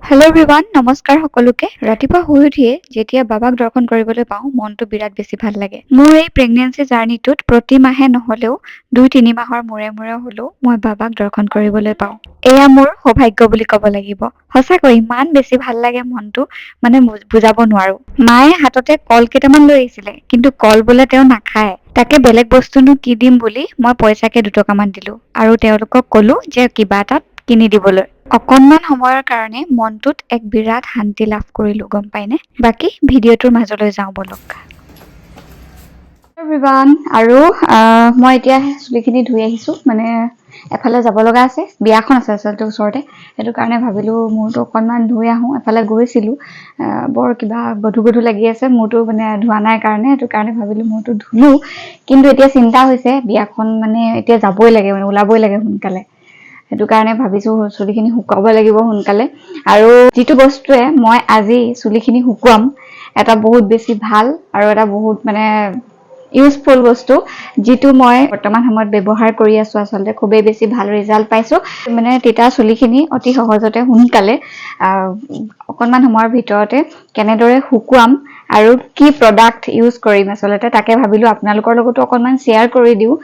Hello' everyone, নমস্কাৰ সকলোকে। ৰাতিপুৱা শুই উঠিয়ে যেতিয়া বাবাক দৰ্শন কৰিবলৈ পাওঁ মনটো বিৰাট বেছি ভাল লাগে। মোৰ এই প্ৰেগনেঞ্চি জাৰ্ণিটোত প্ৰতি মাহে নহলেও 2-3 মাহৰ মূৰে মূৰে হলেও মই বাবাক দৰ্শন কৰিবলৈ পাওঁ। এয়া মোৰ সৌভাগ্য বুলি ক'ব লাগিব। সঁচাকৈ ইমান বেছি ভাল লাগে মনটো, মানে বুজাব নোৱাৰো। মায়ে হাততে কল কেইটামান লৈ আহিছিলে, কিন্তু কল বোলে তেওঁ নাখায়। তাকে বেলেগ বস্তুনো কি দিম বুলি মই পইচাকে 2 টকামান দিলো আৰু তেওঁলোকক কলো যে কিবা এটা কিনি দিবলৈ। অকণমান সময়ৰ কাৰণে মনটোত এক বিৰাট শান্তি লাভ কৰিলো, গম পাইনে? বাকী ভিডিঅ'টোৰ মাজলৈ যাওঁ বলক। এভৰিৱান, আৰু মই এতিয়া চুলিখিনি ধুই আহিছো। মানে এফালে যাব লগা আছে, বিয়াখন আছে আচলতে ওচৰতে। সেইটো কাৰণে ভাবিলো মূৰটো অকণমান ধুই আহোঁ। এফালে গৈছিলো, বৰ কিবা গধু গধু লাগি আছে মূৰটো, মানে ধোৱা নাই কাৰণে। সেইটো কাৰণে ভাবিলো মূৰটো ধুলো, কিন্তু এতিয়া চিন্তা হৈছে বিয়াখন মানে এতিয়া যাবই লাগে, মানে ওলাবই লাগে সোনকালে। সেইটো কাৰণে ভাবিছো চুলিখিনি শুকাব লাগিব সোনকালে। আৰু যিটো বস্তুৱে মই আজি চুলিখিনি শুকুৱাম, এটা বহুত বেছি ভাল আৰু এটা বহুত মানে ইউজফুল বস্তু, যিটো মই বৰ্তমান সময়ত ব্যৱহাৰ কৰি আছো। আচলতে খুবেই বেছি ভাল ৰিজাল্ট পাইছো। মানে তিতা চুলিখিনি অতি সহজতে সোনকালে অকণমান সময়ৰ ভিতৰতে কেনেদৰে শুকুৱাম আৰু কি প্ৰডাক্ট ইউজ কৰিম, আচলতে তাকে ভাবিলো আপোনালোকৰ লগতো অকণমান শ্বেয়াৰ কৰি দিওঁ।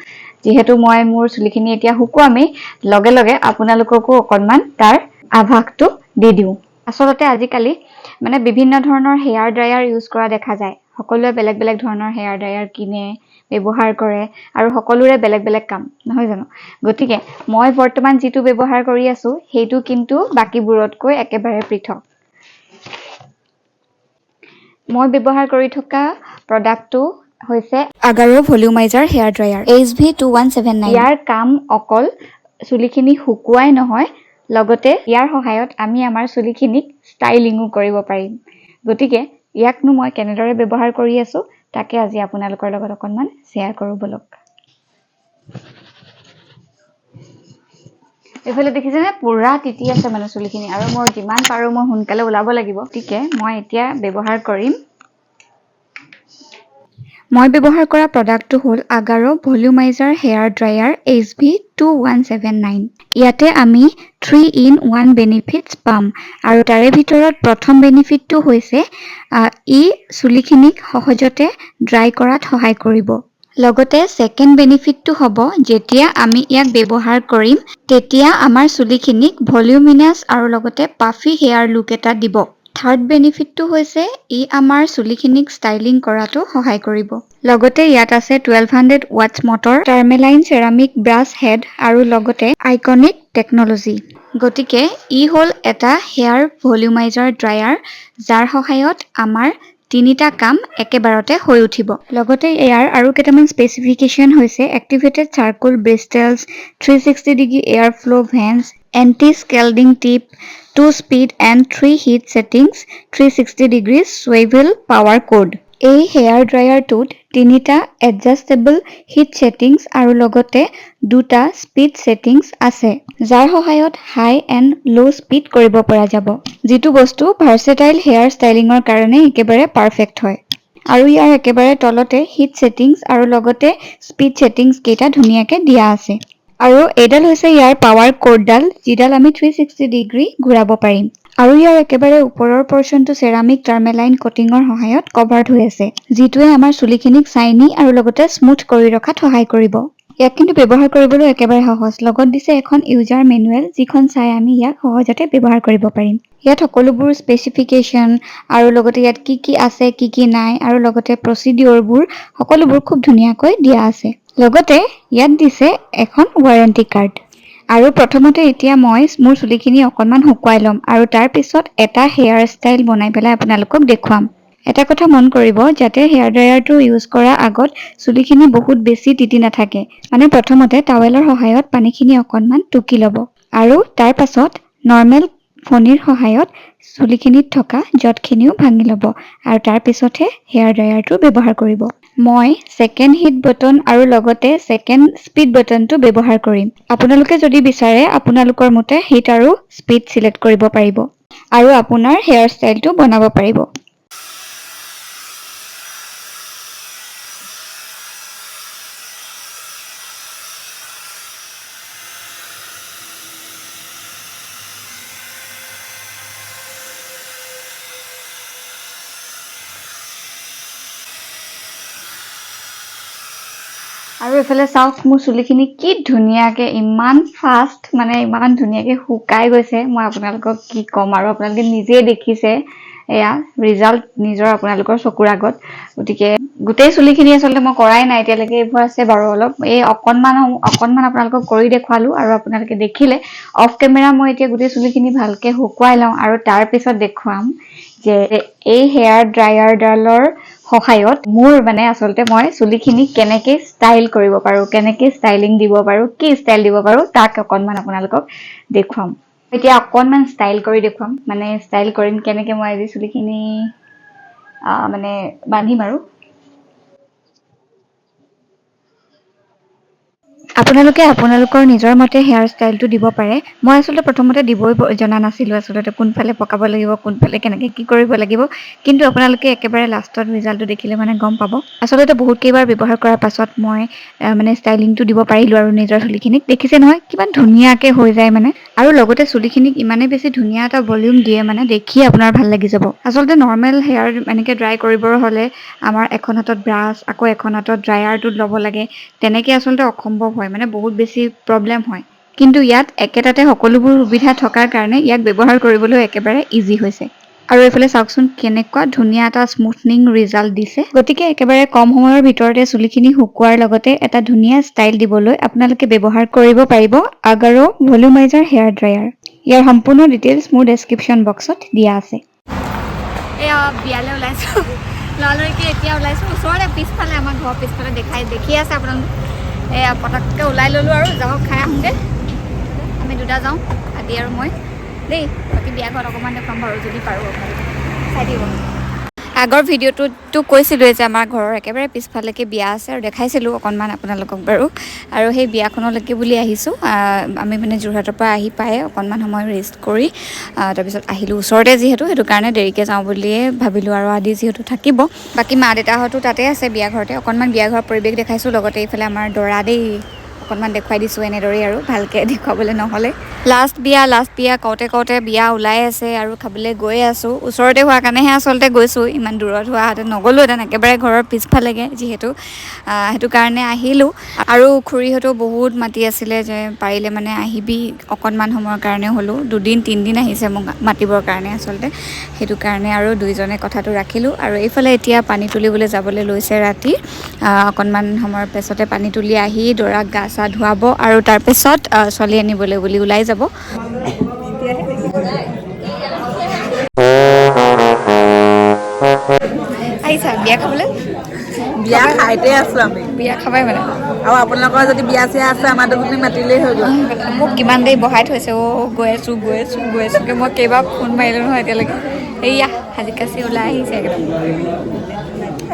যিহেতু মই মোৰ চুলিখিনি এতিয়া শুকুৱামেই, লগে লগে আপোনালোককো অকণমান তাৰ আভাসটো দি দিওঁ। আচলতে আজিকালি মানে বিভিন্ন ধৰণৰ হেয়াৰ ড্ৰায়াৰ ইউজ কৰা দেখা যায়। সকলোৱে বেলেগ বেলেগ ধৰণৰ হেয়াৰ ড্ৰায়াৰ কিনে, ব্যৱহাৰ কৰে, আৰু সকলোৰে বেলেগ বেলেগ কাম, নহয় জানো? গতিকে মই বৰ্তমান যিটো ব্যৱহাৰ কৰি আছো সেইটো কিন্তু বাকীবোৰতকৈ একেবাৰে পৃথক। মই ব্যৱহাৰ কৰি থকা প্ৰডাক্টটো হৈছে আগাৰো ভলিউমাইজাৰ হেয়াৰ ড্ৰায়াৰ HV2179। ইয়াৰ কাম অকল চুলিখিনি শুকুৱাই নহয়, লগতে ইয়াৰ সহায়ত আমি আমাৰ চুলিখিনিক ষ্টাইলিঙো কৰিব পাৰিম। গতিকে ইয়াকনো মই কেনেদৰে ব্যৱহাৰ কৰি আছো তাকে আজি আপোনালোকৰ লগত অকণমান শ্বেয়াৰ কৰোঁ বলক। এইফালে দেখিছেনে পুৰা তিতি আছে মানে চুলিখিনি, আৰু মই যিমান পাৰো মই সোনকালে ওলাব লাগিব। গতিকে মই এতিয়া ব্যৱহাৰ কৰিম। মই ব্যৱহাৰ কৰা প্ৰডাক্টটো হ'ল আগাৰো ভলিউমাইজাৰ হেয়াৰ ড্ৰায়াৰ HV2179। ইয়াতে আমি 3-in-1 বেনিফিটছ পাম, আৰু তাৰে ভিতৰত প্ৰথম বেনিফিটটো হৈছে ই চুলিখিনিক সহজতে ড্ৰাই কৰাত সহায় কৰিব। লগতে ছেকেণ্ড বেনিফিটটো হ'ব, যেতিয়া আমি ইয়াক ব্যৱহাৰ কৰিম তেতিয়া আমাৰ চুলিখিনিক ভলিউমিনাছ আৰু লগতে পাফি হেয়াৰ লুক এটা দিব। থাৰ্ড বেনিফিটটো হৈছে ই আমাৰ চুলিখিনিক ষ্টাইলিং কৰাটো সহায় কৰিব। লগতে ইয়াত আছে 1200 ৱাটছ মটৰ, টাৰ্মেলাইন চেৰামিক ব্ৰাছ হেড, আৰু লগতে আইকনিক টেকনলজি। গতিকে ই হ'ল এটা হেয়াৰ ভলিউমাইজাৰ ড্ৰায়াৰ, যাৰ সহায়ত আমাৰ 3টা কাম একেবাৰতে হৈ উঠিব। লগতে ইয়াৰ আৰু কেইটামান স্পেচিফিকেশ্যন হৈছে activated charcoal bristles, 360 degree air flow vents, anti scalding tip, 2 speed and 3 heat settings, 360 degree swivel power cord. এই হেয়াৰ ড্ৰায়াৰটোত 3টা এডজাষ্টেবল হিট ছেটিংছ আৰু লগতে 2টা স্পীড ছেটিংছ আছে, যাৰ সহায়ত হাই এণ্ড ল' স্পীড কৰিব পৰা যাব, যিটো বস্তু ভাৰ্চেটাইল হেয়াৰ ষ্টাইলিঙৰ কাৰণে একেবাৰে পাৰফেক্ট হয়। আৰু ইয়াৰ একেবাৰে তলতে হিট ছেটিংছ আৰু লগতে স্পীড ছেটিংছ কেইটা ধুনীয়াকে দিয়া আছে। আৰু এইডাল হৈছে ইয়াৰ পাৱাৰ কোডডাল, যিডাল আমি 360 ডিগ্ৰী ঘূৰাব পাৰিম। আৰু ইয়াৰ একেবাৰে ওপৰৰ পৰ্চনটো চেৰামিক টাৰ্মেলাইন কটিঙৰ সহায়ত কভাৰ্ড হৈ আছে, যিটোৱে আমাৰ চুলিখিনিক চাইনি আৰু লগতে স্মুথ কৰি ৰখাত সহায় কৰিব। ইয়াক কিন্তু ব্যৱহাৰ কৰিবলৈ একেবাৰে সহজ। লগত দিছে এখন ইউজাৰ মেনুৱেল, যিখন চাই আমি ইয়াক সহজতে ব্যৱহাৰ কৰিব পাৰিম। ইয়াত সকলোবোৰ স্পেচিফিকেশ্যন আৰু লগতে ইয়াত কি কি আছে কি কি নাই, আৰু লগতে প্ৰচিডিঅ'ৰবোৰ সকলোবোৰ খুব ধুনীয়াকৈ দিয়া আছে। লগতে ইয়াত দিছে এখন ৱাৰেণ্টি কাৰ্ড। আৰু প্ৰথমতে এতিয়া মই মোৰ চুলিখিনি অকণমান শুকুৱাই ল'ম, আৰু তাৰ পিছত এটা হেয়াৰ ষ্টাইল বনাই পেলাই আপোনালোকক দেখুৱাম। এটা কথা মন কৰিব, যাতে হেয়াৰ ড্ৰায়াৰটো ইউজ কৰাৰ আগত চুলিখিনি বহুত বেছি তিতি নাথাকে। মানে প্ৰথমতে টাৱেলৰ সহায়ত পানীখিনি অকণমান টুকি ল'ব, আৰু তাৰ পাছত নৰ্মেল ফণীৰ সহায়ত চুলিখিনিত থকা জটখিনিও ভাঙি ল'ব, আৰু তাৰ পিছতহে হেয়াৰ ড্ৰায়াৰটো ব্যৱহাৰ কৰিব। মই ছেকেণ্ড হিট বটন আৰু লগতে ছেকেণ্ড স্পীড বটনটো ব্যৱহাৰ কৰিম। আপোনালোকে যদি বিচাৰে আপোনালোকৰ মতে হিট আৰু স্পীড চিলেক্ট কৰিব পাৰিব, আৰু আপোনাৰ হেয়াৰ ষ্টাইলটো বনাব পাৰিব। আৰু এফালে চাওক মোৰ চুলিখিনি কি ধুনীয়াকৈ ইমান ফাষ্ট মানে ইমান ধুনীয়াকৈ শুকাই গৈছে মই আপোনালোকক কি ক'ম আৰু আপোনালোকে নিজে দেখিছে এয়া ৰিজাল্ট নিজৰ আপোনালোকৰ চকুৰ আগত গতিকে গোটেই চুলিখিনি আচলতে মই কৰাই নাই এতিয়ালৈকে এইবোৰ আছে বাৰু অলপ এই অকণমান আপোনালোকক কৰি দেখুৱালো আৰু আপোনালোকে দেখিলে অফ কেমেৰা মই এতিয়া গোটেই চুলিখিনি ভালকৈ শুকুৱাই লওঁ আৰু তাৰপিছত দেখুৱাম যে এই হেয়াৰ ড্ৰায়াৰডালৰ সহায়ত মোৰ মানে আচলতে মই চুলিখিনি কেনেকৈ ষ্টাইল কৰিব পাৰোঁ কেনেকৈ ষ্টাইলিং দিব পাৰোঁ কি ষ্টাইল দিব পাৰোঁ তাক অকণমান আপোনালোকক দেখুৱাম এতিয়া অকণমান ষ্টাইল কৰি দেখুৱাম মানে ষ্টাইল কৰিম কেনেকৈ মই আজি চুলিখিনি মানে বান্ধিম আৰু আপোনালোকে আপোনালোকৰ নিজৰ মতে হেয়াৰ ষ্টাইলটো দিব পাৰে মই আচলতে প্ৰথমতে দিবই জনা নাছিলোঁ আচলতে কোনফালে পকাব লাগিব কোনফালে কেনেকৈ কি কৰিব লাগিব কিন্তু আপোনালোকে একেবাৰে লাষ্টত ৰিজাল্টটো দেখিলে মানে গম পাব আচলতে বহুত কেইবাৰ ব্যৱহাৰ কৰাৰ পাছত মই মানে ষ্টাইলিংটো দিব পাৰিলোঁ আৰু নিজৰ চুলিখিনিক দেখিছে নহয় কিমান ধুনীয়াকৈ হৈ যায় মানে আৰু লগতে চুলিখিনিক ইমানেই বেছি ধুনীয়া এটা ভলিউম দিয়ে মানে দেখিয়ে আপোনাৰ ভাল লাগি যাব আচলতে নৰ্মেল হেয়াৰ এনেকৈ ড্ৰাই কৰিবৰ হ'লে আমাৰ এখন হাতত ব্ৰাছ আকৌ এখন হাতত ড্ৰায়াৰটোত ল'ব লাগে তেনেকৈ আচলতে অসম্ভৱ হয় মানে বহুত বেছি প্ৰব্লেম হয় কিন্তু ইয়াত একেটাতে সকলোবোৰ সুবিধা থকাৰ কাৰণে ইয়াক ব্যৱহাৰ কৰিবলৈ একেবাৰে ইজি হৈছে আৰু এইফালে চাওকচোন কেনেকুৱা ধুনীয়া এটা স্মুথনিং ৰিজাল্ট দিছে গতিকে একেবাৰে কম সময়ৰ ভিতৰতে চুলিখিনি শুকুৱাৰ লগতে এটা ধুনীয়া ষ্টাইল দিবলৈ আপোনালোকে ব্যৱহাৰ কৰিব পাৰিব আগাৰো ভলিউমাইজাৰ হেয়াৰ ড্ৰায়াৰ ইয়াৰ সম্পূৰ্ণ ডিটেইলছ মোৰ ডেছক্ৰিপশ্যন বক্সত দিয়া আছে এয়া বিয়ালৈ ওলাইছোঁ লৰালৰিকৈ এতিয়া ওলাইছোঁ ওচৰতে পিছফালে আমাৰ ঘৰৰ পিছফালে দেখি আছে আপোনালোকে এয়া পটককৈ ওলাই ল'লোঁ আৰু যাওক খাই আহোঁগৈ আমি দুটা যাওঁ আদি আৰু মই দেই বাকী বিয়া ঘৰত অকণমান দেখুৱাম বাৰু যদি পাৰোঁ চাই দিব আগৰ ভিডিঅ'টোতো কৈছিলোঁৱে যে আমাৰ ঘৰৰ একেবাৰে পিছফালেকে বিয়া আছে আৰু দেখাইছিলোঁ অকণমান আপোনালোকক বাৰু আৰু সেই বিয়াখনলৈকে বুলি আহিছোঁ আমি মানে যোৰহাটৰ পৰা আহি পাই অকণমান সময় ৰেষ্ট কৰি তাৰপিছত আহিলোঁ ওচৰতে যিহেতু সেইটো কাৰণে দেৰিকৈ যাওঁ বুলিয়ে ভাবিলোঁ আৰু আদি যিহেতু থাকিব বাকী মা দেউতাহঁতো তাতে আছে বিয়া ঘৰতে অকণমান বিয়া ঘৰৰ পৰিৱেশ দেখাইছোঁ লগতে এইফালে আমাৰ দৰা দেই অকণমান দেখুৱাই দিছোঁ এনেদৰেই আৰু ভালকৈ দেখুৱাবলৈ নহ'লে লাষ্ট বিয়া কওঁতে বিয়া ওলাই আছে আৰু খাবলৈ গৈ আছোঁ ওচৰতে হোৱাৰ কাৰণেহে আচলতে গৈছোঁ ইমান দূৰত হোৱাহেঁতেন নগ'লোহেঁতেন একেবাৰে ঘৰৰ পিছফালেগে যিহেতু সেইটো কাৰণে আহিলোঁ আৰু খুৰীহঁতেও বহুত মাতি আছিলে যে পাৰিলে মানে আহিবি অকণমান সময়ৰ কাৰণে হ'লেও 2-3 দিন আহিছে মোক মাতিবৰ কাৰণে আচলতে সেইটো কাৰণে আৰু দুইজনে কথাটো ৰাখিলোঁ আৰু এইফালে এতিয়া পানী তুলিবলৈ যাবলৈ লৈছে ৰাতি অকণমান সময়ৰ পাছতে পানী তুলি আহি দৰাক গা চা ধুৱাব আৰু তাৰপিছত ছোৱালী আনিবলৈ বুলি ওলাই যাব আহিছা বিয়া খাবলৈ বিয়া খাইতে আছোঁ আমি বিয়া খাবাই মানে আৰু আপোনালোকৰ যদি বিয়া চিয়া আছে আমাৰ দুজনী মাতিলেই হৈ গ'ল মোক কিমান দেৰি বহাই থৈছে গৈ আছোঁকৈ মই কেইবাৰ ফোন মাৰিলোঁ নহয় এতিয়ালৈকে এইয়া সাজি কাচি ওলাই আহিছে একদম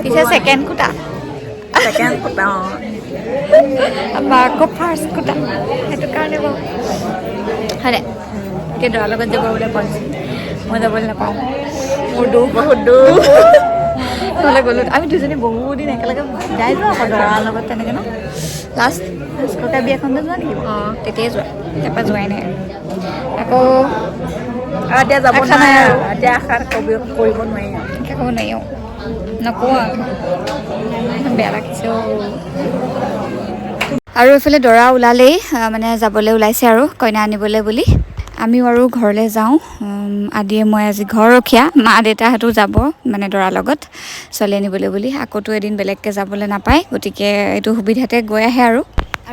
পিছে ছেকেণ্ড কুটা বা আকৌ ফাৰ্ষ্ট কুটা সেইটো কাৰণে বাৰু হয় নাই এতিয়া দৰাৰ লগত যাব বোলে কৈছে মই যাবলৈ নাপাওঁ মোৰ বহুত দূৰ নহ'লে গ'লোঁ আমি দুজনী বহুত দিন একেলগে যাই যোৱা আকৌ দৰাৰ লগত তেনেকৈ ন লাষ্ট ককা বিয়াখনতে যোৱা নেকি তেতিয়াই যোৱা তাৰপৰা যোৱাই নাই আকৌ এতিয়া যাব নাই আৰু এতিয়া আশা কৰিব নোৱাৰি ক'ব নোৱাৰি নকওঁ বেয়া লাগিছে আৰু এইফালে দৰা ওলালেই মানে যাবলৈ ওলাইছে আৰু কইনা আনিবলৈ বুলি আমিও আৰু ঘৰলৈ যাওঁ আদিয়ে মই আজি ঘৰ ৰখীয়া মা দেউতাহঁতো যাব মানে দৰাৰ লগত ছোৱালী আনিবলৈ বুলি আকৌতো এদিন বেলেগকৈ যাবলৈ নাপায় গতিকে এইটো সুবিধাতে গৈ আহে আৰু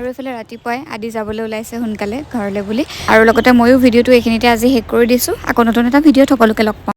এইফালে ৰাতিপুৱাই আদি যাবলৈ ওলাইছে সোনকালে ঘৰলৈ বুলি আৰু লগতে ময়ো ভিডিঅ'টো এইখিনিতে আজি শেষ কৰি দিছোঁ আকৌ নতুন এটা ভিডিঅ'ত সকলোকে লগ পাম